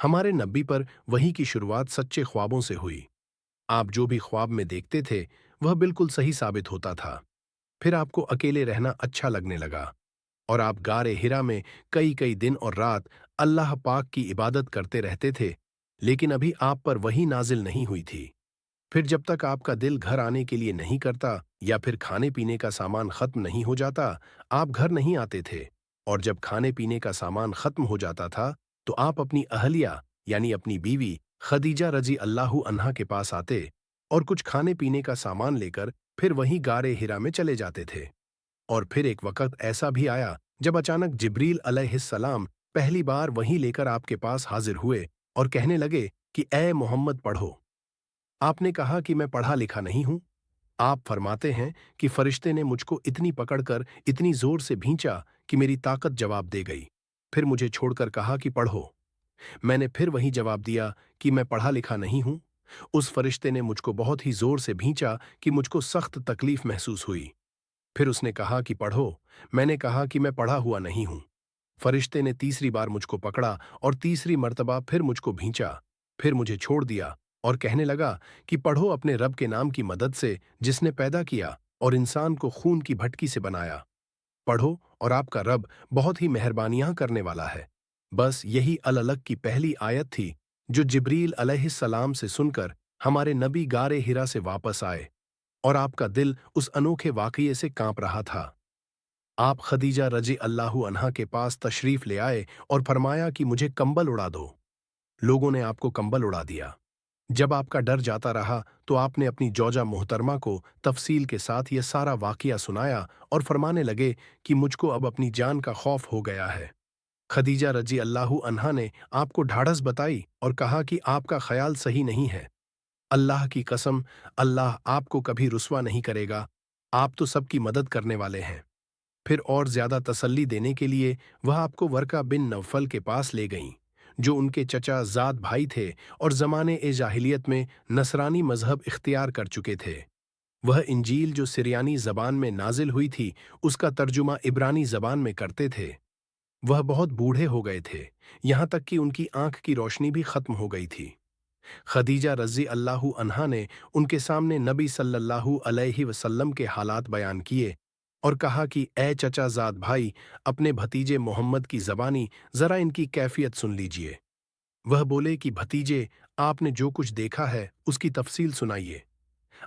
हमारे नबी पर वही की शुरुआत सच्चे ख्वाबों से हुई। आप जो भी ख्वाब में देखते थे वह बिल्कुल सही साबित होता था। फिर आपको अकेले रहना अच्छा लगने लगा और आप गारे हिरा में कई कई दिन और रात अल्लाह पाक की इबादत करते रहते थे, लेकिन अभी आप पर वही नाजिल नहीं हुई थी। फिर जब तक आपका दिल घर आने के लिए नहीं करता या फिर खाने पीने का सामान खत्म नहीं हो जाता, आप घर नहीं आते थे। और जब खाने पीने का सामान खत्म हो जाता था तो आप अपनी अहलिया यानी अपनी बीवी खदीजा रजी अल्लाहु अन्हा के पास आते और कुछ खाने पीने का सामान लेकर फिर वहीं गारे हिरा में चले जाते थे। और फिर एक वक्त ऐसा भी आया जब अचानक जिब्रील अलैहिस्सलाम पहली बार वहीं लेकर आपके पास हाजिर हुए और कहने लगे कि ए मोहम्मद पढ़ो। आपने कहा कि मैं पढ़ा लिखा नहीं हूं। आप फरमाते हैं कि फरिश्ते ने मुझको इतनी पकड़कर इतनी जोर से भींचा कि मेरी ताकत जवाब दे गई। फिर मुझे छोड़कर कहा कि पढ़ो। मैंने फिर वही जवाब दिया कि मैं पढ़ा लिखा नहीं हूं। उस फरिश्ते ने मुझको बहुत ही जोर से भींचा कि मुझको सख्त तकलीफ महसूस हुई। फिर उसने कहा कि पढ़ो। मैंने कहा कि मैं पढ़ा हुआ नहीं हूं। फरिश्ते ने तीसरी बार मुझको पकड़ा और तीसरी मर्तबा फिर मुझको भींचा। फिर मुझे छोड़ दिया और कहने लगा कि पढ़ो अपने रब के नाम की मदद से जिसने पैदा किया और इंसान को खून की भटकी से बनाया। पढ़ो और आपका रब बहुत ही मेहरबानियां करने वाला है। बस यही अल-अलग की पहली आयत थी जो जिब्रील अलैहिस्सलाम से सुनकर हमारे नबी गारे हिरा से वापस आए और आपका दिल उस अनोखे वाकये से कांप रहा था। आप खदीजा रजी अल्लाहु अन्हा के पास तशरीफ ले आए और फरमाया कि मुझे कंबल उड़ा दो। लोगों ने आपको कंबल उड़ा दिया। जब आपका डर जाता रहा तो आपने अपनी जौजा मोहतरमा को तफसील के साथ यह सारा वाकया सुनाया और फरमाने लगे कि मुझको अब अपनी जान का खौफ हो गया है। खदीजा रजी अल्लाहु अन्हा ने आपको ढाढ़स बताई और कहा कि आपका ख्याल सही नहीं है। अल्लाह की कसम, अल्लाह आपको कभी रुस्वा नहीं करेगा। आप तो सबकी मदद करने वाले हैं। फिर और ज्यादा तसल्ली देने के लिए वह आपको वर्का बिन नौफल के पास ले गईं, जो उनके चचा जाद भाई थे और जमाने ए जाहिलियत में नसरानी मजहब इख्तियार कर चुके थे। वह इंजील जो सिरियानी जबान में नाजिल हुई थी उसका तर्जुमा इब्रानी जबान में करते थे। वह बहुत बूढ़े हो गए थे, यहाँ तक कि उनकी आंख की रोशनी भी खत्म हो गई थी। खदीजा रज़ी अल्लाहु अन्हा ने उनके सामने नबी सल्लल्लाहु अलैहि वसल्लम के हालात बयान किए और कहा कि ए चचा ज़ाद भाई, अपने भतीजे मोहम्मद की ज़बानी ज़रा इनकी कैफियत सुन लीजिए। वह बोले कि भतीजे, आपने जो कुछ देखा है उसकी तफसील सुनाइए।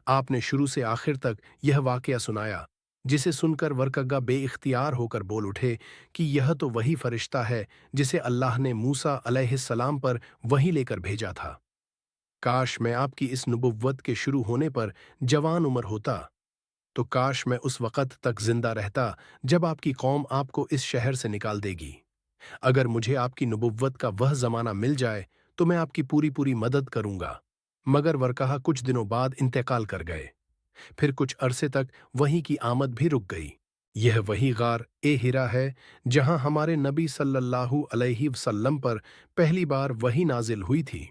आपने शुरू से आखिर तक यह वाकया सुनाया, जिसे सुनकर वरकगा बेइख्तियार होकर बोल उठे कि यह तो वही फरिश्ता है जिसे अल्लाह ने मूसा अलैहिस्सलाम पर वही लेकर भेजा था। काश मैं आपकी इस नबुव्वत के शुरू होने पर जवान उम्र होता, तो काश मैं उस वक़्त तक जिंदा रहता जब आपकी कौम आपको इस शहर से निकाल देगी। अगर मुझे आपकी नबुव्वत का वह ज़माना मिल जाए तो मैं आपकी पूरी पूरी मदद करूंगा। मगर वरकहा कुछ दिनों बाद इंतकाल कर गए। फिर कुछ अरसे तक वहीं की आमद भी रुक गई। यह वही गार ए हिरा है जहां हमारे नबी सल्लल्लाहु अलैहि वसल्लम पर पहली बार वही नाजिल हुई थी।